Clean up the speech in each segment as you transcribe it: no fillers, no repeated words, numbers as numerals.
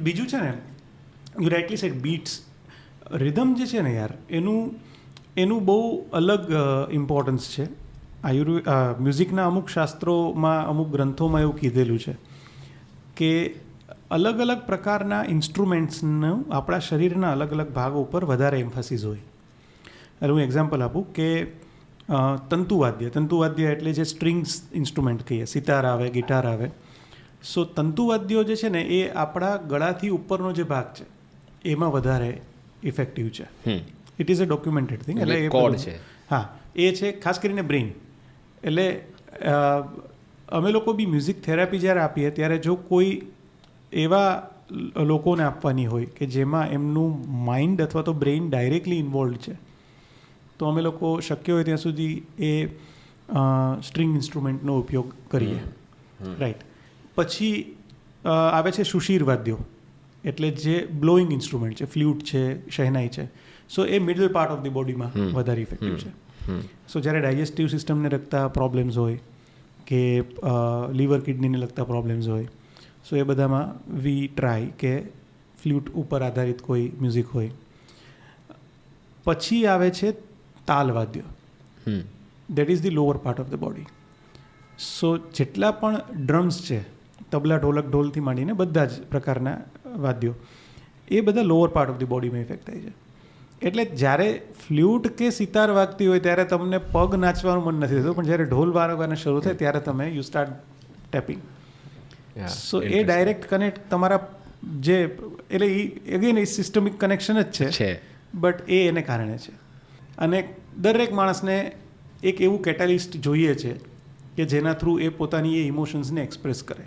બીજું છે ને, you rightly said beats, rhythm જે છે ને યાર, એનું બહુ અલગ ઇમ્પોર્ટન્સ છે. મ્યુઝિકના અમુક શાસ્ત્રોમાં, અમુક ગ્રંથોમાં એવું કીધેલું છે કે અલગ અલગ પ્રકારના ઇન્સ્ટ્રુમેન્ટ્સનું આપણા શરીરના અલગ અલગ ભાગો ઉપર વધારે એમ્ફાસિસ હોય. એટલે હું એક્ઝામ્પલ આપું કે તંતુવાદ્ય એટલે જે સ્ટ્રિંગ્સ ઇન્સ્ટ્રુમેન્ટ કહીએ, સિતાર આવે, ગિટાર આવે. સો તંતુવાદ્યો જે છે ને એ આપણા ગળાથી ઉપરનો જે ભાગ છે એમાં વધારે ઇફેક્ટિવ છે. It is a documented thing. એટલે એ કોડ છે. હા, એ છે ખાસ કરીને બ્રેઇન. એટલે અમે લોકો બી મ્યુઝિક થેરાપી જ્યારે આપીએ ત્યારે જો કોઈ એવા લોકોને આપવાની હોય કે જેમાં એમનું માઇન્ડ અથવા તો બ્રેઇન ડાયરેક્ટલી ઇન્વોલ્વ છે, તો અમે લોકો શક્ય હોય ત્યાં સુધી એ સ્ટ્રિંગ ઇન્સ્ટ્રુમેન્ટનો ઉપયોગ કરીએ. રાઈટ. પછી આવે છે સુશીર વાદ્યો, એટલે જે બ્લોઈંગ ઇન્સ્ટ્રુમેન્ટ છે, ફ્લ્યુટ છે, શહેનાઈ છે. સો એ મિડલ પાર્ટ ઓફ ધી બોડીમાં વધારે ઇફેક્ટિવ છે. સો જ્યારે ડાયજેસ્ટિવ સિસ્ટમને લગતા પ્રોબ્લેમ્સ હોય કે લીવર કિડનીને લગતા પ્રોબ્લેમ્સ હોય, સો એ બધામાં વી ટ્રાય કે ફ્લ્યુટ ઉપર આધારિત કોઈ મ્યુઝિક હોય. પછી આવે છે તાલવાદ્ય, that is the lower part of the body. So જેટલા પણ ડ્રમ્સ છે, તબલા, ઢોલક, ઢોલથી માંડીને બધા જ પ્રકારના વાદ્યો, એ બધા લોઅર પાર્ટ ઓફ ધી બોડીમાં ઇફેક્ટ થાય છે. એટલે જ્યારે ફ્લ્યુટ કે સિતાર વાગતી હોય ત્યારે તમને પગ નાચવાનું મન નથી થતું, પણ જ્યારે ઢોલ વાગવાના શરૂ થાય ત્યારે તમે યુ સ્ટાર્ટ ટેપિંગ. સો એ ડાયરેક્ટ કનેક્ટ તમારા જે, એટલે અગેન એ સિસ્ટમિક કનેક્શન જ છે, બટ એ એને કારણે છે. અને દરેક માણસને એક એવું કેટાલિસ્ટ જોઈએ છે કે જેના થ્રુ એ પોતાની એ ઇમોશન્સને એક્સપ્રેસ કરે.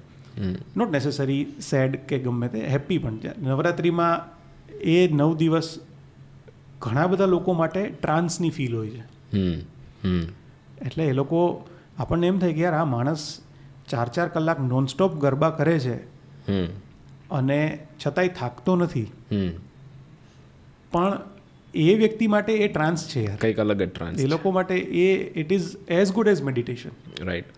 નોટ નેસેસરી સેડ કે ગમે તે, હેપી પણ છે. નવરાત્રિમાં એ 9 દિવસ ઘણા બધા લોકો માટે ટ્રાન્સની ફીલ હોય છે. એટલે એ લોકો, આપણને એમ થાય કે યાર આ માણસ 4-4 કલાક નોનસ્ટોપ ગરબા કરે છે અને છતાંય થાકતો નથી, પણ એ વ્યક્તિ માટે એ ટ્રાન્સ છે યાર, કંઈક અલગ જ ટ્રાન્સ. એ લોકો માટે એ it is as good as meditation. Right.